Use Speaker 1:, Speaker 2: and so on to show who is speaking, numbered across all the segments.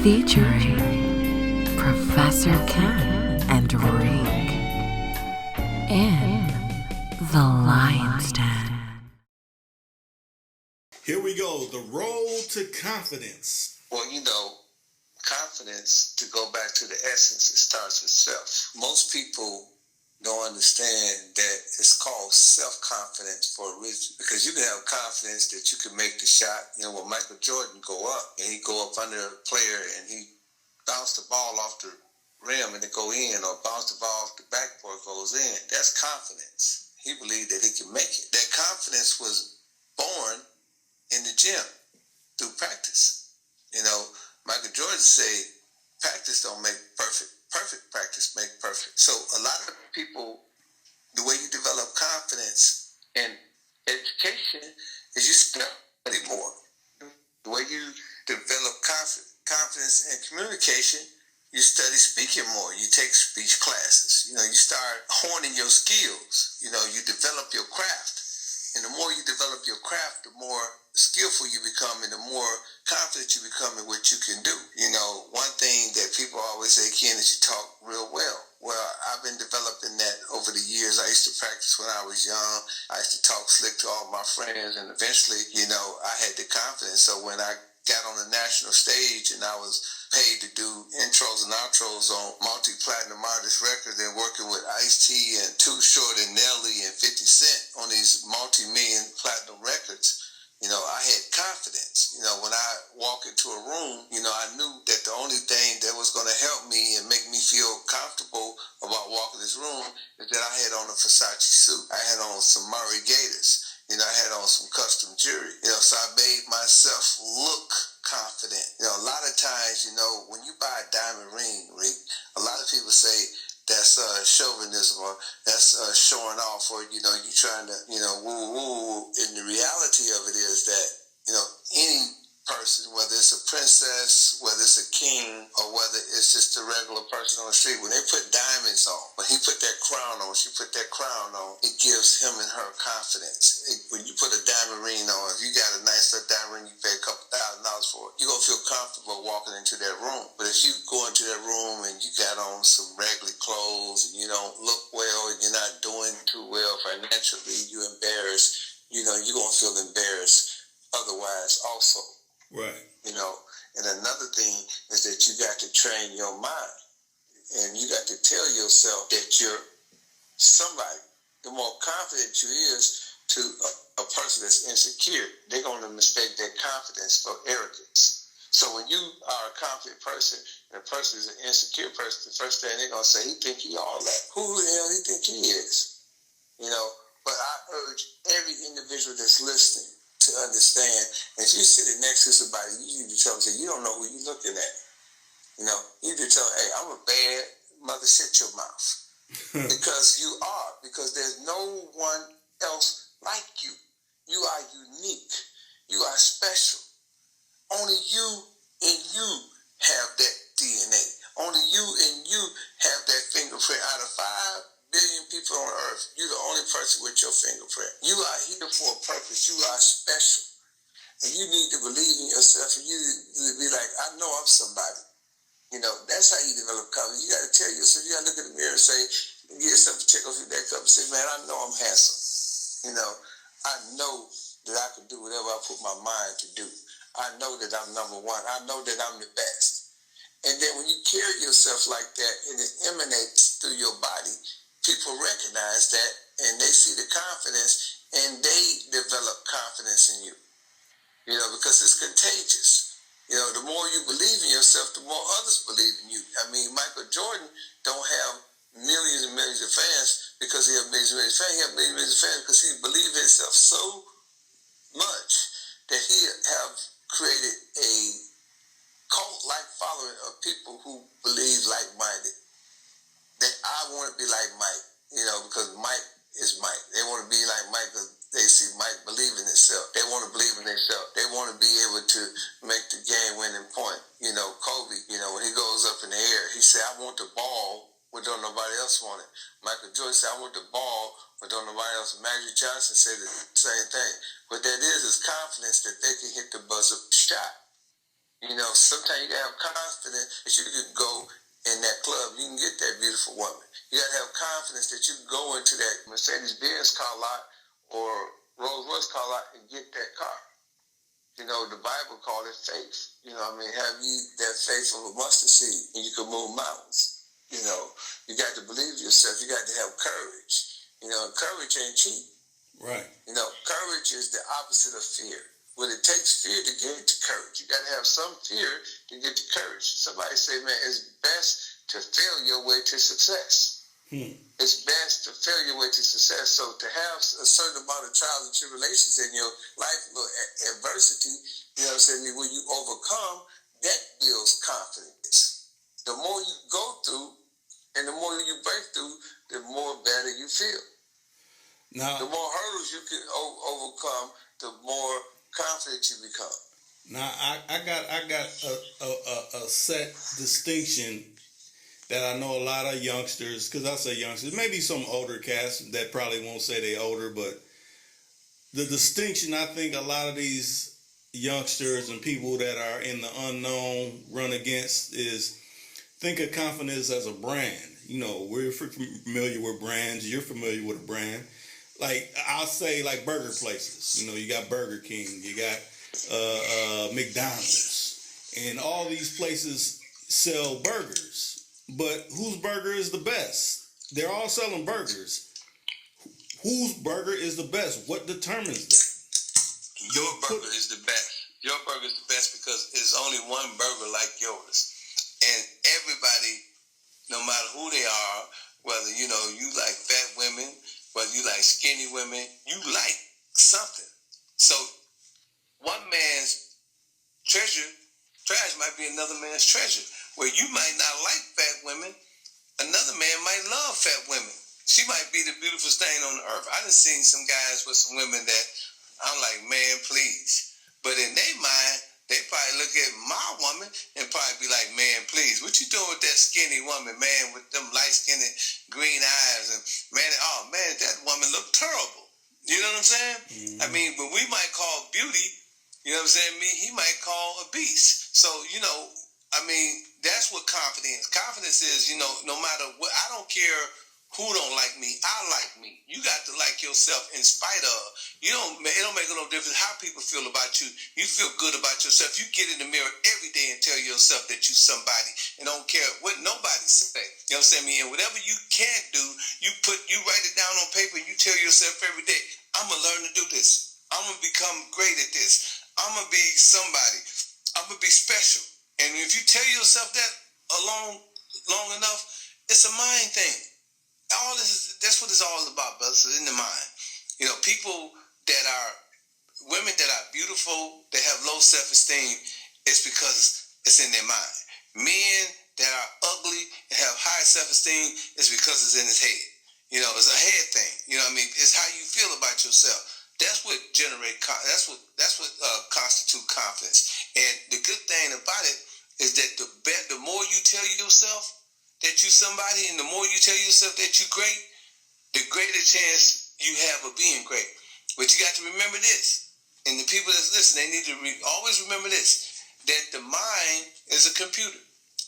Speaker 1: featuring Professor Ken and Reek in the Lion's Den.
Speaker 2: Here we go, the road to confidence.
Speaker 3: Well, confidence, to go back to the essence, it starts with self. Most people don't understand that it's called self-confidence for a reason. Because you can have confidence that you can make the shot. When Michael Jordan go up, and he go up under a player, and he bounce the ball off the rim and it go in, or bounce the ball off the backboard goes in. That's confidence. He believed that he could make it. That confidence was born in the gym through practice. Michael Jordan say, practice don't make perfect. Perfect practice make perfect. So a lot of people, the way you develop confidence in education is you study more. The way you develop confidence in communication, you study speaking more. You take speech classes. You start honing your skills. You develop your craft. And the more you develop your craft, the more skillful you become and the more confident you become in what you can do. One thing that people always say, Ken, is you talk real well. Well, I've been developing that over the years. I used to practice when I was young. I used to talk slick to all my friends, and eventually, I had the confidence. So when I got on the national stage and I was paid to do intros and outros on multi-platinum artist records and working with Ice-T and Too Short and Nelly and 50 Cent on these multi-million platinum records, I had confidence. When I walk into a room, I knew that the only thing that was going to help me and make me feel comfortable about walking this room is that I had on a Versace suit. I had on some Murray Gators. I had on some custom jewelry. So I made myself look confident. A lot of times, when you buy a diamond ring, Rick, a lot of people say that's chauvinism or that's showing off, or, you trying to, woo-woo. And the reality of it is that, any person, whether it's a princess, whether it's a king, or whether it's just a regular person on the street, when they put diamonds on, when he put that crown on, she put that crown on, it gives him and her confidence. When you put a diamond ring on, if you got a nice little diamond ring, you pay a couple $1,000s for it, you're going to feel comfortable walking into that room. But if you go into that room and you got on some raggedy clothes and you don't look well and you're not doing too well financially, you're embarrassed, you're going to feel embarrassed otherwise also.
Speaker 2: Right.
Speaker 3: And another thing is that you got to train your mind, and you got to tell yourself that you're somebody. The more confident you is to a person that's insecure, they're going to mistake their confidence for arrogance. So when you are a confident person and a person is an insecure person, the first thing they're going to say, he think he all that. Who the hell he think he is? But I urge every individual that's listening to understand, if you're sitting next to somebody, you need to tell them, you don't know who you're looking at. You need to tell them, hey, I'm a bad mother, shut your mouth. Because you are. Because there's no one else like you. You are unique. You are special. Only you and you have that DNA. Only you and you have that fingerprint. Out of 5 billion people on earth, you're the only person with your fingerprint. You are here for a purpose. You are special. And you need to believe in yourself. And you need to be like, I know I'm somebody. That's how you develop confidence. You got to tell yourself, you got to look in the mirror and say, give yourself a check off your neck up and say, man, I know I'm handsome. I know that I can do whatever I put my mind to do. I know that I'm number one. I know that I'm the best. And then when you carry yourself like that and it emanates through your body, people recognize that and they see the confidence and they develop confidence in you, because it's contagious. The more you believe in yourself, the more others believe in you. I mean, Michael Jordan don't have millions and millions of fans because he has millions and millions of fans. He has millions and millions of fans because he believes in himself so much that he have created a cult-like following of people who believe like-minded. That I want to be like Mike, because Mike is Mike. They want to be like Mike because they see Mike believe in himself. They want to believe in themselves. They want to be able to make the game-winning point. Kobe, when he goes up in the air, he said, I want the ball when don't nobody else want it. Michael Jordan said, I want the ball when don't nobody else. Magic Johnson said the same thing. What that is confidence that they can hit the buzzer shot. Sometimes you gotta have confidence that you can go in that club. You can get that beautiful woman. You gotta have confidence that you can go into that Mercedes-Benz car lot or Rolls-Royce car lot and get that car. The Bible called it faith. Have you that faith of a mustard seed and you can move mountains. You got to believe yourself. You got to have courage. Courage ain't cheap.
Speaker 2: Right.
Speaker 3: Courage is the opposite of fear. Well, it takes fear to get to courage. You got to have some fear to get to courage. Somebody say, man, it's best to fail your way to success. It's best to fail your way to success. So to have a certain amount of trials and tribulations in your life, adversity, when you overcome, that builds confidence. The more you go through and the more you break through, the more better you feel. Now, the more hurdles you can overcome, the more confident you become.
Speaker 2: Now, I got a set distinction that I know a lot of youngsters, because I say youngsters, maybe some older cats that probably won't say they older, but the distinction I think a lot of these youngsters and people that are in the unknown run against is think of confidence as a brand. We're familiar with brands. You're familiar with a brand. Like, I'll say, like, burger places. You got Burger King. You got McDonald's. And all these places sell burgers. But whose burger is the best? They're all selling burgers. Whose burger is the best? What determines that?
Speaker 3: Your burger is the best. Your burger is the best because there's only one burger like yours. And everybody, no matter who they are, whether, you like fat women, whether you like skinny women, you like something. So one man's trash might be another man's treasure. Where you might not like fat women, another man might love fat women. She might be the beautiful thing on the earth. I done seen some guys with some women that I'm like, man, please. But in their mind, they probably look at my woman and probably be like, man, please, what you doing with that skinny woman, man, with them light-skinned green eyes? And man, that woman look terrible. You know what I'm saying? Mm-hmm. But we might call beauty, he might call a beast. So, that's what confidence is, no matter what. I don't care who don't like me. I like me. You got to like yourself in spite of. It don't make no difference how people feel about you. You feel good about yourself. You get in the mirror every day and tell yourself that you somebody and don't care what nobody say. You know what I'm saying? And whatever you can't do, you write it down on paper and you tell yourself every day, I'm going to learn to do this. I'm going to become great at this. I'm going to be somebody. I'm going to be special. And if you tell yourself that long enough, it's a mind thing. That's what it's all about, brothers. It's in the mind. People that are women that are beautiful, they have low self-esteem, it's because it's in their mind. Men that are ugly and have high self-esteem, it's because it's in his head. It's a head thing. It's how you feel about yourself. That's what that's what constitute confidence. And the good thing about it is that the more you tell yourself that you somebody, and the more you tell yourself that you're great, the greater chance you have of being great. But you got to remember this, and the people that's listening, they need to always remember this, that the mind is a computer,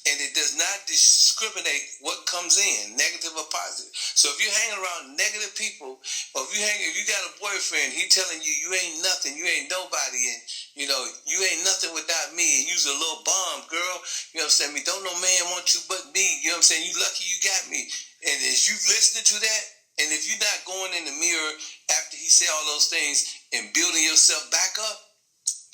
Speaker 3: and it does not discriminate what comes in, negative or positive. So if you hang around negative people, or if you got a boyfriend, he telling you you ain't nothing, you ain't nobody, and you ain't nothing without me, and you's a little bomb, girl, you know what I'm saying? Don't no man want you but me, you know what I'm saying? You lucky you got me. And if you listening to that, and if you're not going in the mirror after he say all those things and building yourself back up,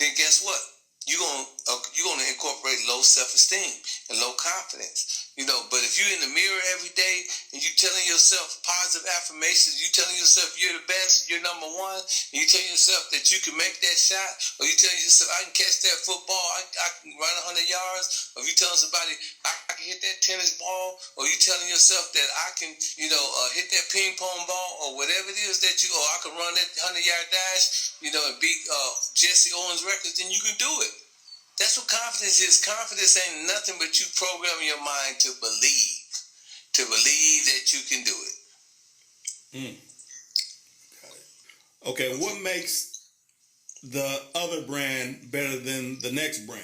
Speaker 3: then guess what? You're gonna incorporate low self-esteem and low confidence. But if you're in the mirror every day and you telling yourself positive affirmations, you telling yourself you're the best, you're number one, and you telling yourself that you can make that shot, or you telling yourself I can catch that football, I can run 100 yards, or you telling somebody I can hit that tennis ball, or you telling yourself that I can, hit that ping pong ball, or whatever it is that or I can run that 100-yard dash, and beat Jesse Owens' records, then you can do it. That's what confidence is. Confidence ain't nothing but you programming your mind to believe that you can do it.
Speaker 2: Got it. Okay, what makes the other brand better than the next brand.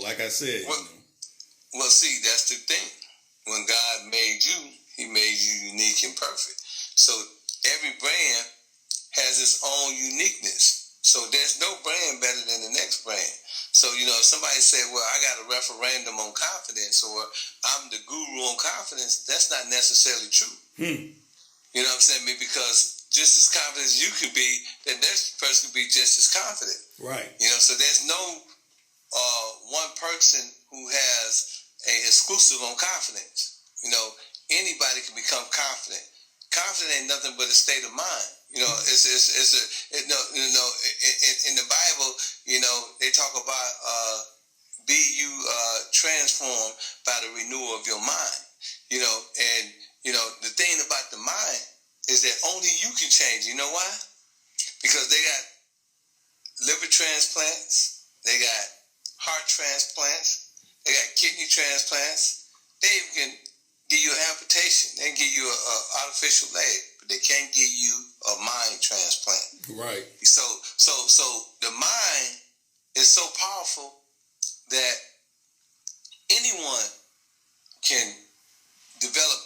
Speaker 2: Like I said.
Speaker 3: Well, see, that's the thing. When God made you, He made you unique and perfect. So every brand has its own uniqueness. So there's no brand better than the next brand. So, if somebody said, well, I got a referendum on confidence, or I'm the guru on confidence, that's not necessarily true. You know what I'm saying? Because just as confident as you can be, the next person could be just as confident.
Speaker 2: Right.
Speaker 3: So there's no one person who has a exclusive on confidence. Anybody can become confident. Confident ain't nothing but a state of mind. In the Bible, they talk about be you transformed by the renewal of your mind. The thing about the mind is that only you can change. You know why? Because they got liver transplants, they got heart transplants, they got kidney transplants. They even can give you an amputation. They can give you an artificial leg, but they can't give you a mind transplant.
Speaker 2: Right.
Speaker 3: So the mind is so powerful that anyone can develop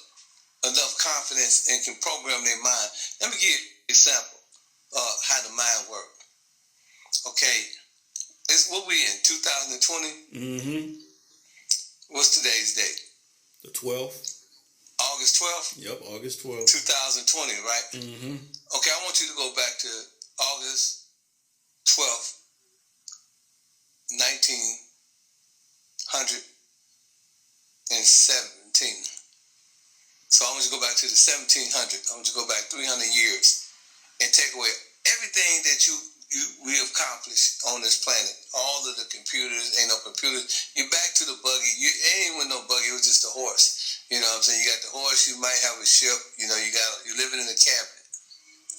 Speaker 3: enough confidence and can program their mind. Let me give you an example of how the mind works. Okay, it's what we in 2020.
Speaker 2: Mm-hmm.
Speaker 3: What's today's date?
Speaker 2: The 12th.
Speaker 3: August 12th?
Speaker 2: Yep, August 12th.
Speaker 3: 2020, right?
Speaker 2: Mm-hmm.
Speaker 3: Okay, I want you to go back to August 12th, 1917. So I want you to go back to the 1700s. I want you to go back 300 years and take away everything that we have accomplished on this planet. All of the computers, ain't no computers. You're back to the buggy. You ain't with no buggy. It was just a horse. You know what I'm saying? You got the horse. You might have a ship. You're living in a cabin.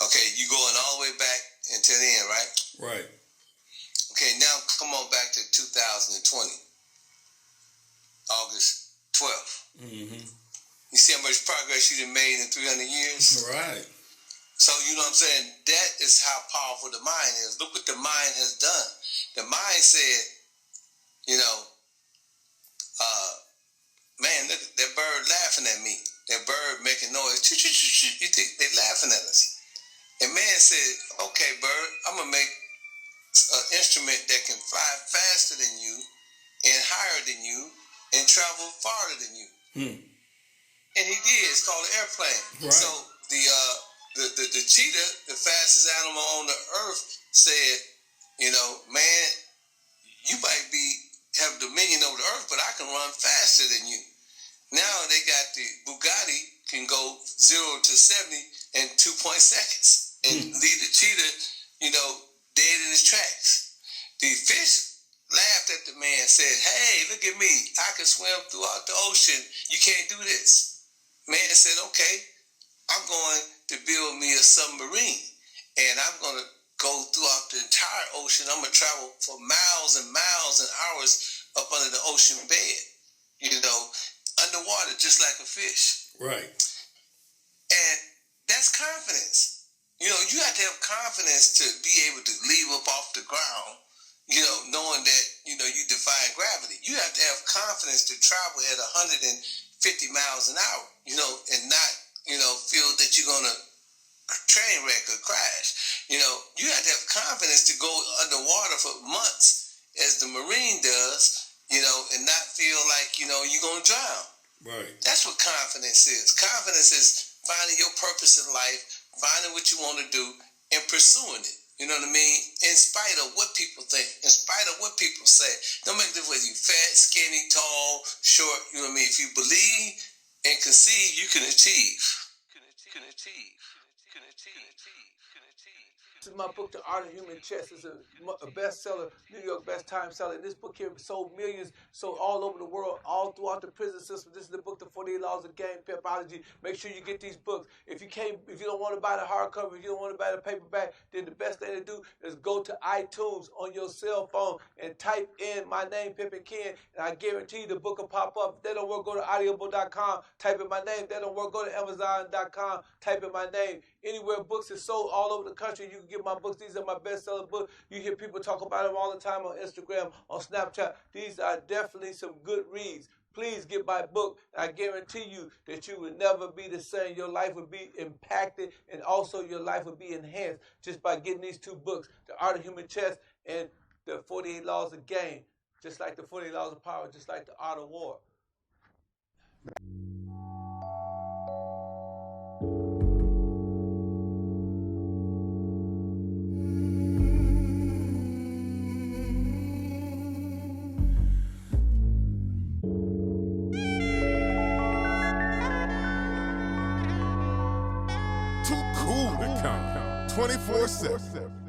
Speaker 3: Okay, you going all the way back until the end, right?
Speaker 2: Right.
Speaker 3: Okay, now come on back to 2020, August 12th.
Speaker 2: Mm-hmm.
Speaker 3: You see how much progress you done made in 300 years?
Speaker 2: Right.
Speaker 3: So, you know what I'm saying? That is how powerful the mind is. Look what the mind has done. The mind said, man, look at that bird laughing at me. That bird making noise. You think they're laughing at us. And man said, okay, bird, I'm going to make an instrument that can fly faster than you and higher than you and travel farther than you. And he did. It's called an airplane.
Speaker 2: Right.
Speaker 3: So the cheetah, the fastest animal on the earth, said, man, you might have dominion over the earth, but I can run faster than you. Now they got the Bugatti can go 0 to 70 in 2 seconds and leave the cheetah, dead in his tracks. The fish laughed at the man, said, hey, look at me. I can swim throughout the ocean. You can't do this. Man said, okay, I'm going to build me a submarine, and I'm going to go throughout the entire ocean. I'm going to travel for miles and miles and hours up under the ocean bed, underwater, just like a fish.
Speaker 2: Right.
Speaker 3: And that's confidence. You have to have confidence to be able to leave up off the ground, knowing that, you defy gravity. You have to have confidence to travel at 150 miles an hour, and not, feel that you're going to train wreck or crash. You have to have confidence to go underwater for months as the Marine does, and not feel like, you're going to drown.
Speaker 2: Right.
Speaker 3: That's what confidence is. Confidence is finding your purpose in life, finding what you want to do, and pursuing it. You know what I mean? In spite of what people think, in spite of what people say. Don't make difference whether you fat, skinny, tall, short. You know what I mean? If you believe and conceive, you can achieve.
Speaker 4: This is my book, The Art of Human Chess. It's a bestseller, New York best time seller. This book here sold millions, sold all over the world, all throughout the prison system. This is the book, The 48 Laws of Game Pimpology. Make sure you get these books. If you don't want to buy the hardcover, if you don't want to buy the paperback, then the best thing to do is go to iTunes on your cell phone and type in my name, Pimpinken, and I guarantee you the book will pop up. If that don't work, go to audible.com, type in my name. If that don't work, go to amazon.com, type in my name. anywhere books are sold all over the country. You can get my books. These are my best-selling books. You hear people talk about them all the time on Instagram, on Snapchat. These are definitely some good reads. Please get my book. I guarantee you that you will never be the same. Your life will be impacted, and also your life will be enhanced just by getting these two books, The Art of Human Chess and The 48 Laws of Game. Just like the 48 Laws of Power, just like The Art of War.
Speaker 5: Too cool to count 24/7.